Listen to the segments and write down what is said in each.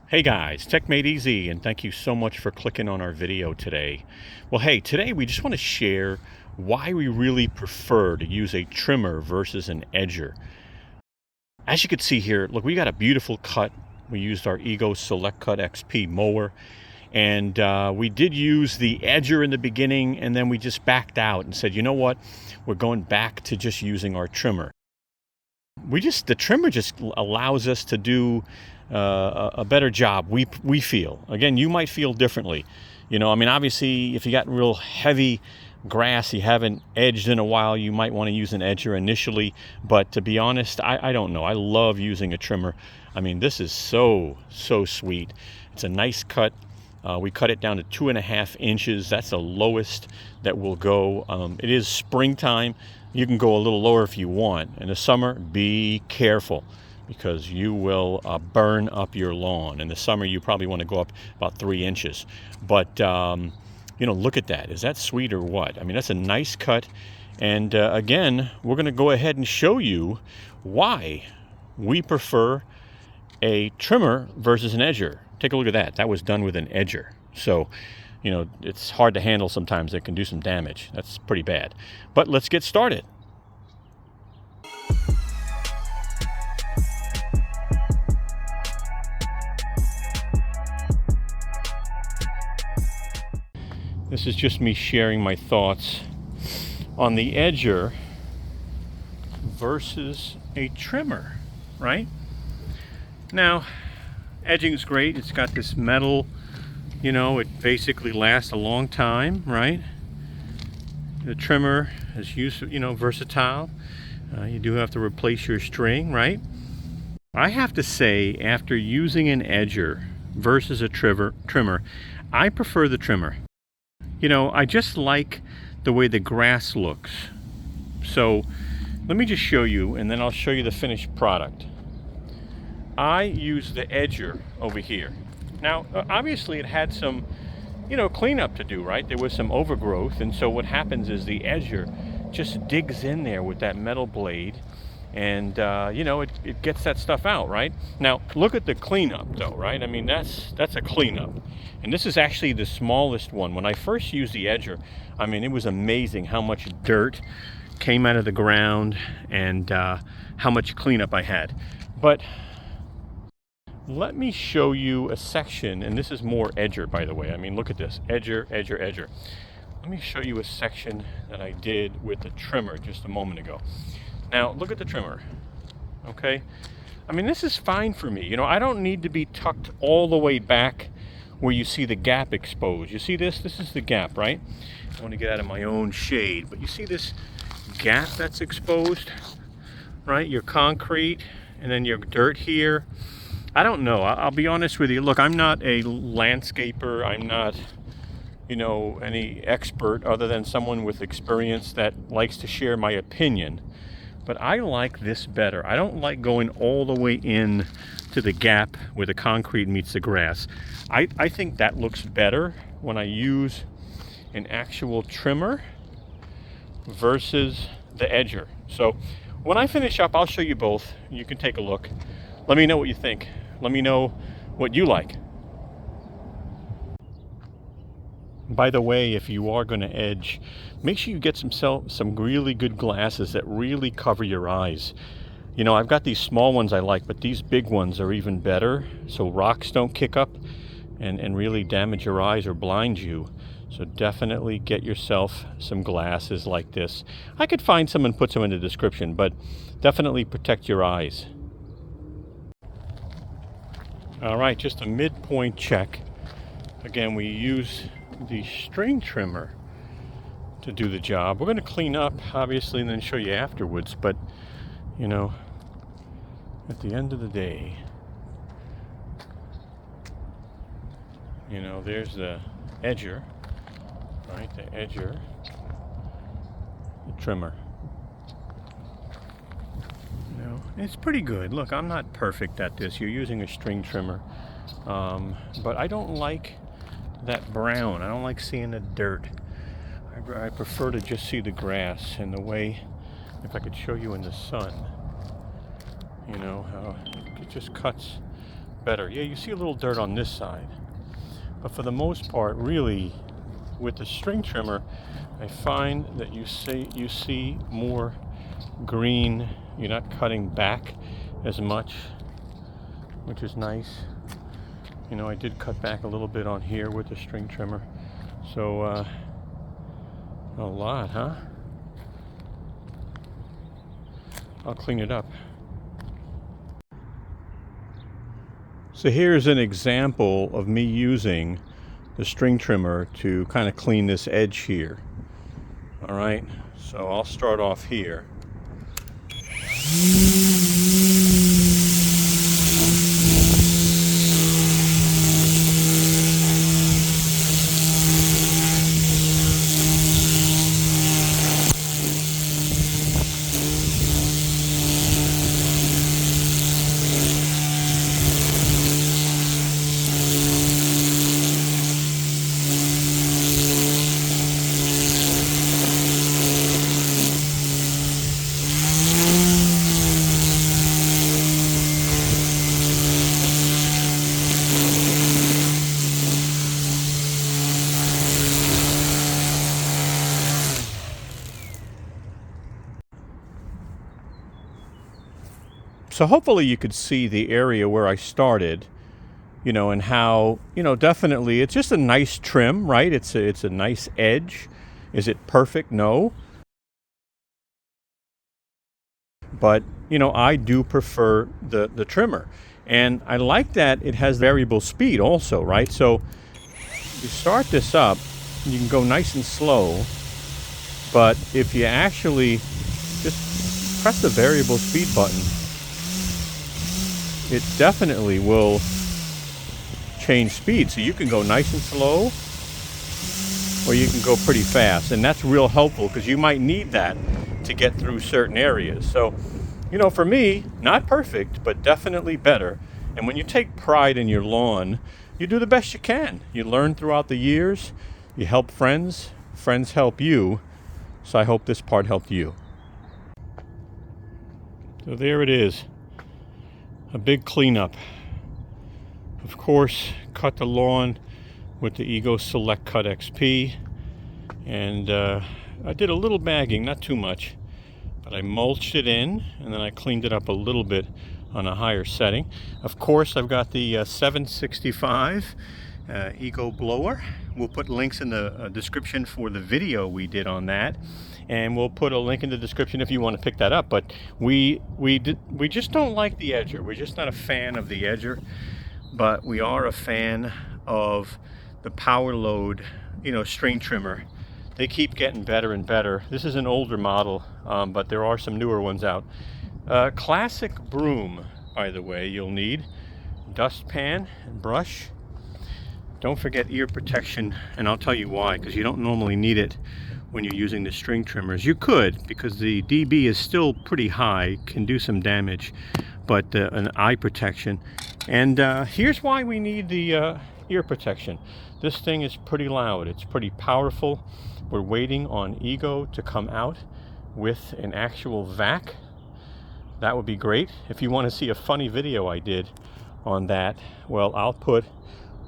Hey guys, techmadeezy, and thank you so much for clicking on our video today. Well, hey, today we just want to share why we really prefer to use a trimmer versus an edger. As you can see here, look, we got a beautiful cut. We used our Ego Select Cut XP mower, and we did use the edger in the beginning, and then we just backed out and said, you know what, we're going back to just using our trimmer. The trimmer just allows us to do a better job. We feel. Again, you might feel differently. I mean, obviously, if you got real heavy grass you haven't edged in a while, you might want to use an edger initially. But to be honest, I don't know. I love using a trimmer. I mean, this is so sweet. It's a nice cut. We cut it down to 2.5 inches. That's the lowest that we'll go. It is springtime. You can go a little lower if you want. In the summer, be careful because you will burn up your lawn. In the summer, you probably want to go up about 3 inches. But, look at that. Is that sweet or what? I mean, that's a nice cut. And again, we're going to go ahead and show you why we prefer a trimmer versus an edger. Take a look at that. That was done with an edger. So, it's hard to handle sometimes. It can do some damage. That's pretty bad. But let's get started. This is just me sharing my thoughts on the edger versus a trimmer, right? Now, edging is great. It's got this metal, it basically lasts a long time, right? The trimmer is used, versatile. You do have to replace your string, right? I have to say, after using an edger versus a trimmer, I prefer the trimmer. I just like the way the grass looks. So let me just show you, and then I'll show you the finished product. I use the edger over here. Now, obviously it had some, cleanup to do, right? There was some overgrowth, and so what happens is the edger just digs in there with that metal blade, and, it gets that stuff out, right? Now, look at the cleanup, though, right? I mean, that's a cleanup. And this is actually the smallest one. When I first used the edger, I mean, it was amazing how much dirt came out of the ground and how much cleanup I had. But let me show you a section, and this is more edger, by the way. I mean, look at this, edger. Let me show you a section that I did with the trimmer just a moment ago. Now, look at the trimmer, okay? I mean, this is fine for me. I don't need to be tucked all the way back where you see the gap exposed. You see this? This is the gap, right? I want to get out of my own shade, but you see this gap that's exposed, right? Your concrete, and then your dirt here. I don't know. I'll be honest with you. Look, I'm not a landscaper. I'm not, any expert other than someone with experience that likes to share my opinion. But I like this better. I don't like going all the way in to the gap where the concrete meets the grass. I think that looks better when I use an actual trimmer versus the edger. So when I finish up, I'll show you both. You can take a look. Let me know what you think. Let me know what you like. By the way, if you are going to edge, make sure you get some really good glasses that really cover your eyes. I've got these small ones I like, but these big ones are even better, so rocks don't kick up and really damage your eyes or blind you. So definitely get yourself some glasses like this. I could find some and put some in the description, but definitely protect your eyes. All right, just a midpoint check. Again, we use the string trimmer to do the job. We're going to clean up, obviously, and then show you afterwards, but, at the end of the day, there's the edger, right? The edger, the trimmer. It's pretty good. Look, I'm not perfect at this. You're using a string trimmer, but I don't like that brown. I don't like seeing the dirt. I prefer to just see the grass and the way, if I could show you in the sun, how it just cuts better. Yeah, you see a little dirt on this side, but for the most part, really, with the string trimmer, I find that you see more green. You're not cutting back as much, which is nice. You know, I did cut back a little bit on here with the string trimmer, so a lot, huh? I'll clean it up. So here's an example of me using the string trimmer to kind of clean this edge here. All right, so I'll start off here. So hopefully you could see the area where I started, you know, and how, you know, definitely it's just a nice trim, right? It's a nice edge. Is it perfect? No. But, you know, I do prefer the trimmer. And I like that it has variable speed also, right? So you start this up, you can go nice and slow, but if you actually just press the variable speed button, it definitely will change speed. So you can go nice and slow, or you can go pretty fast. And that's real helpful because you might need that to get through certain areas. So, you know, for me, not perfect, but definitely better. And when you take pride in your lawn, you do the best you can. You learn throughout the years, you help friends, friends help you. So I hope this part helped you. So there it is. A big cleanup. Of course, cut the lawn with the Ego Select Cut XP, and I did a little bagging, not too much, but I mulched it in, and then I cleaned it up a little bit on a higher setting. Of course, I've got the 765 Ego Blower. We'll put links in the description for the video we did on that, and we'll put a link in the description if you want to pick that up. But we just don't like the edger. We're just not a fan of the edger, but we are a fan of the Power Load, you know, string trimmer. They keep getting better and better. This is an older model, but there are some newer ones out. Classic broom, by the way, you'll need dustpan and brush. Don't forget ear protection, and I'll tell you why, because you don't normally need it when you're using the string trimmers. You could, because the dB is still pretty high, can do some damage, but an eye protection. And here's why we need the ear protection. This thing is pretty loud. It's pretty powerful. We're waiting on Ego to come out with an actual vac. That would be great. If you want to see a funny video I did on that, well, I'll put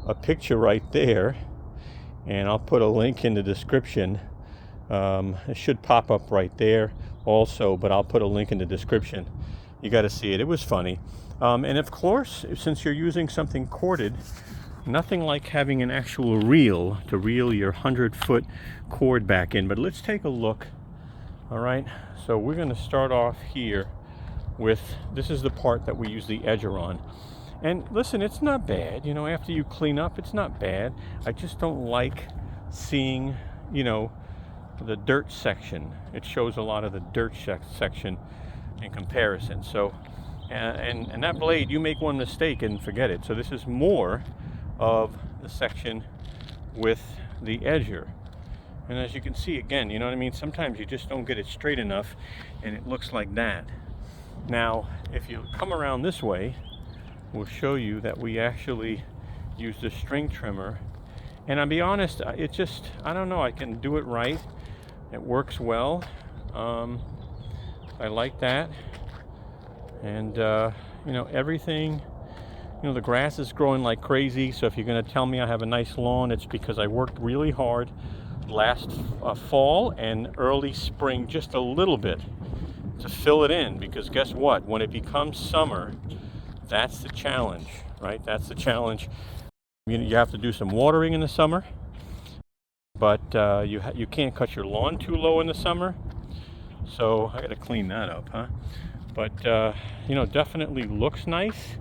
a picture right there, and I'll put a link in the description. It should pop up right there also, but I'll put a link in the description. You got to see it. It was funny. And of course, since you're using something corded, nothing like having an actual reel to reel your 100-foot cord back in. But let's take a look. All right, so we're going to start off here with, this is the part that we use the edger on. And listen, it's not bad, you know, after you clean up, it's not bad. I just don't like seeing, you know, the dirt section. It shows a lot of the dirt section in comparison. So, and that blade, you make one mistake and forget it. So this is more of the section with the edger. And as you can see, again, you know what I mean? Sometimes you just don't get it straight enough and it looks like that. Now, if you come around this way, we'll show you that we actually use the string trimmer. And I'll be honest, it just, I don't know, I can do it right. It works well. I like that. And, you know, everything You know, the grass is growing like crazy, so if you're going to tell me I have a nice lawn, it's because I worked really hard last fall and early spring just a little bit to fill it in, because guess what? When it becomes summer, that's the challenge, right? That's the challenge. You have to do some watering in the summer, but you can't cut your lawn too low in the summer. So I got to clean that up, huh? But you know, definitely looks nice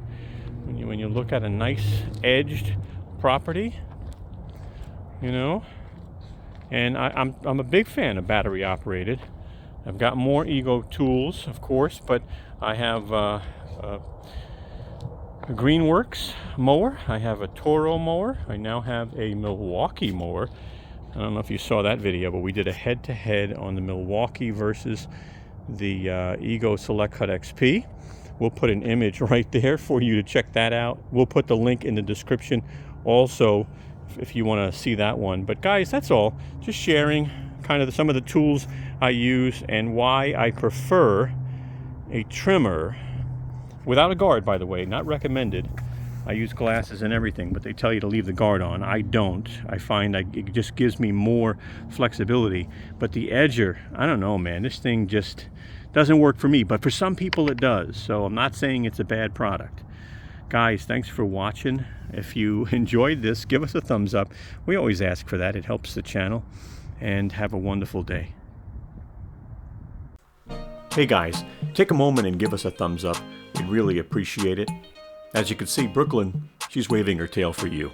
when you look at a nice edged property, you know. And I'm a big fan of battery operated. I've got more Ego tools, of course, but I have a WORX mower. I have a Toro mower. I now have a Milwaukee mower. I don't know if you saw that video, but we did a head-to-head on the Milwaukee versus the Ego Select Cut XP. We'll put an image right there for you to check that out. We'll put the link in the description also if you want to see that one. But guys, that's all. Just sharing kind of some of the tools I use and why I prefer a trimmer without a guard, by the way, not recommended. I use glasses and everything, but they tell you to leave the guard on. I don't. I find it just gives me more flexibility. But the edger, I don't know, man. This thing just doesn't work for me, but for some people it does. So I'm not saying it's a bad product. Guys, thanks for watching. If you enjoyed this, give us a thumbs up. We always ask for that. It helps the channel. And have a wonderful day. Hey guys, take a moment and give us a thumbs up. We'd really appreciate it. As you can see, Brooklyn, she's waving her tail for you.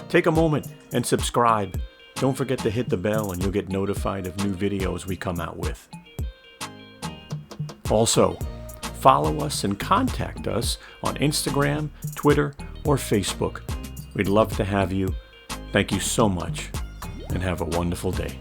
Take a moment and subscribe. Don't forget to hit the bell and you'll get notified of new videos we come out with. Also, follow us and contact us on Instagram, Twitter, or Facebook. We'd love to have you. Thank you so much and have a wonderful day.